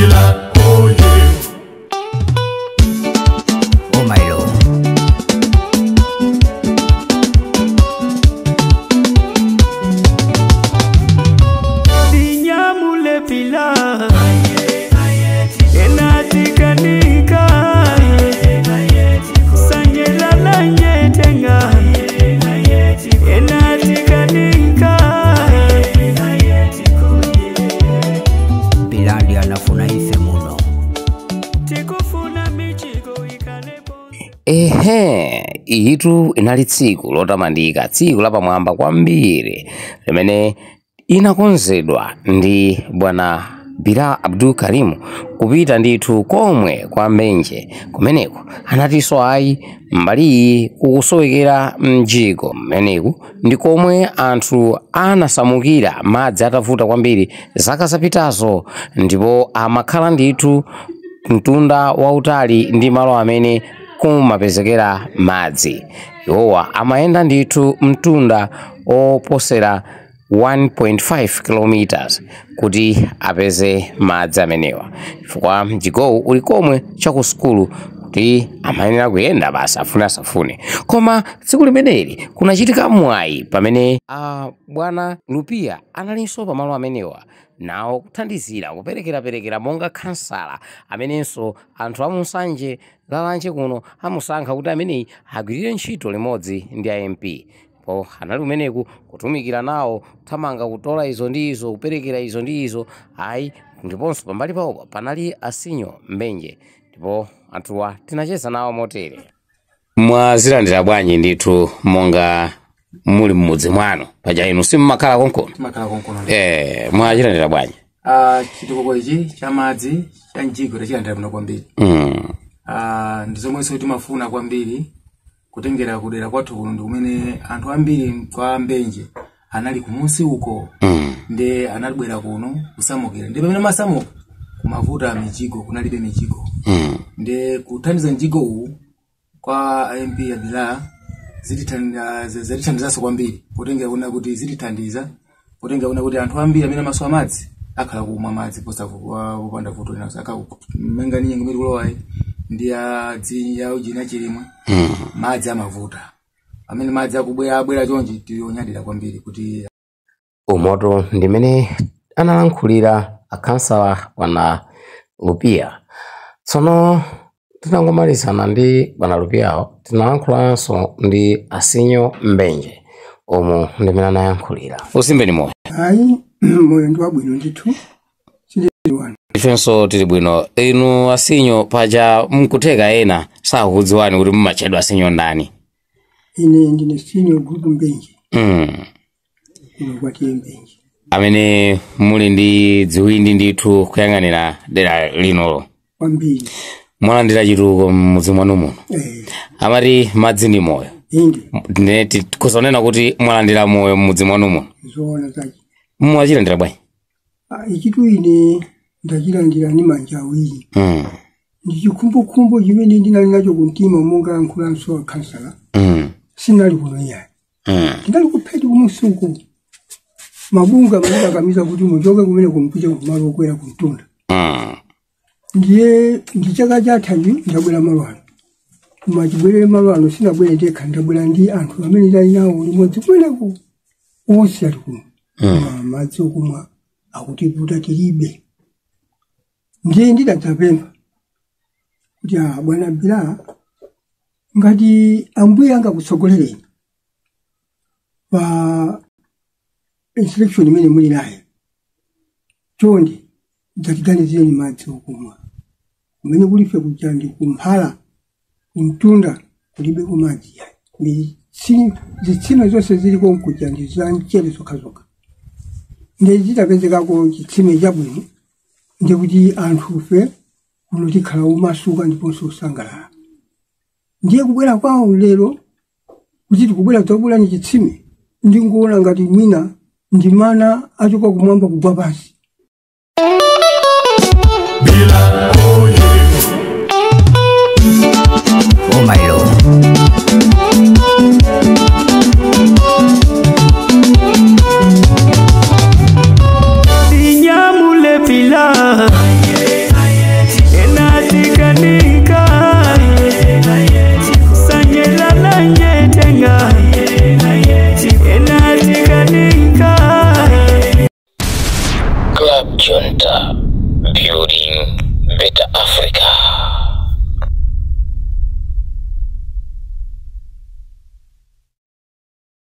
Bila oye. Oh my Lord. Dinyamule pila enatikanika sanyela la nyetenga enatikanika Bilandi anafuna ife muno. tikufuna michigo ikalepo. Itu inali tsiku lotamandika, tsiku lapamwamba kwambiri limene inakonzedwa ndi bwana Bilal Abdul Karim kupita ndithu komwe kwa Mbenje. Kumeneko anatinso ayi mbali kukusowekera mjigo mmeneku ndi komwe anthu anasamukira madzi atavuta kwambiri zaka zapitazo, ndipo amakhala ndithu mtunda wautali ndi malo amene kumapezekera madzi. Iwowa amayenda ndithu mtunda oposera 1.5 kilometers kuti apeze madzi amenewa, chifukwa mjigowu uli komwe chakusukulu kuti amayenera kuyenda basi afune. Koma tsiku limeneli kunachitika mwayi pamene bwana Lupia analinso pamalo amenewa nawo kuthandizira kuperekera monga kansala amenenso anthu amusanje lalanje kuno amusankha kuti ameneyi agwirire ntchito limodzi ndi MP. Po anali umeneku kutumikira nawo kuthamanga kutola izo ndi izo kuperekera izo ndi izo ayi, ndiponso pambali pawo panali Asinyo Mbenje, ndipo anthuwa tinacheza nawo motere. Mwazilandira bwanji ndithu monga muli mmudzi mwanu paja inu simmakhala konkono? Makhala konkono. Mwachilandira bwanji? Chitukuko ichi cha madzi cha mjigo tachilandira bwino kwambiri. Ndizomwenso timafuna kwambiri kutengera kudera kwathu kuno ndi kumene anthu ambiri kwa Mbenje anali kumusi uko. Ndi anabwera kuno kusamukira. Ndi pamene masamuka kumavuta mijigo, kunalibe mijigo. Ndi kuthandiza mjigo uwu kwa MP ya Bilal zitithandizaso kwambiri kutengera kuna kuti zitithandiza kutengera kuna kuti anthu ambiri amene maso amadzi akhala kumwa madzi posa kupanda vuto lina saka mengani nyengo miri kulowayi ndi ya ujina chilimwe madzi amavuta amene madzi akubwera chonji tiyonyadira kwambiri kuti umoto ndimene analankhulira akansala bwana Lupia. Tsono tinangomalizana ndi bwana Lupiawo tinalankhulanso ndi Asinyo Mbenje omwe ndimene anayankhulira. Usimbeni moyo. Ayi moyo ndi wabwino ndithu chiliwani. Ifenso tili bwino. Inu Asinyo paja mkutheka ena sakudziwani kuti mumachedwa Asinyo ndani? Ine ndine Asinyo Group Mbenje. Ine kwati Mbenje. Amene muli ndi dziwindi ndithu kuyang'anira dera linolo. Kwambiri. Mwalandira chitukuko mmudzi mwanu muno. Amati madzi ndi moyo. Ndineti kusonena kuti mwalandira moyo mmudzi mwanu muno. Zoona zake. Mwachilandira bwanji? Ichitu ine ndachilandira ni manja awiri. Ndichikumbukumbu chimene ndinali nacho kumtima monga nkhulanso wa kansala. Sinali kuno yayi. Ndinali kupheti kumusuku. Mabunga mwana kamiza kuti mujoke kumene kumpita kumalo kwera kumtunda. Ndiye ndichaka chathanji ndabwera malwano. Kumachibwerere malwano sinabwere ndekha ndabwera ndi anthu amene ndali nawo limodzi kweraku usi ali kuno. Madzi okumwa akutivuta tilibe. Ndiye ndidadzapempha kuti bwana Bilal ngati ambuye angakutsogolereni pa inspection imene muli naye chonde dzatiganizireni madzi okumwa kumene kulife kuja ndi kumphala kumtunda kulibe kumadzi yayi zitsime zonse ziliko mkuja ndi za mchere zokhazokha ndi zitapezekako chitsime chabwino ndi kuti anthufe kuno tikhala umasuka ndiponso usangalala. Ndiye kubwera kwawo lero kuti tikubwera dzabulani chitsime ndi nguona ngati mwina ndi mana achoka kumwamba kugwa pasi. Bila oye. Oh my Lord. Dinyamule pila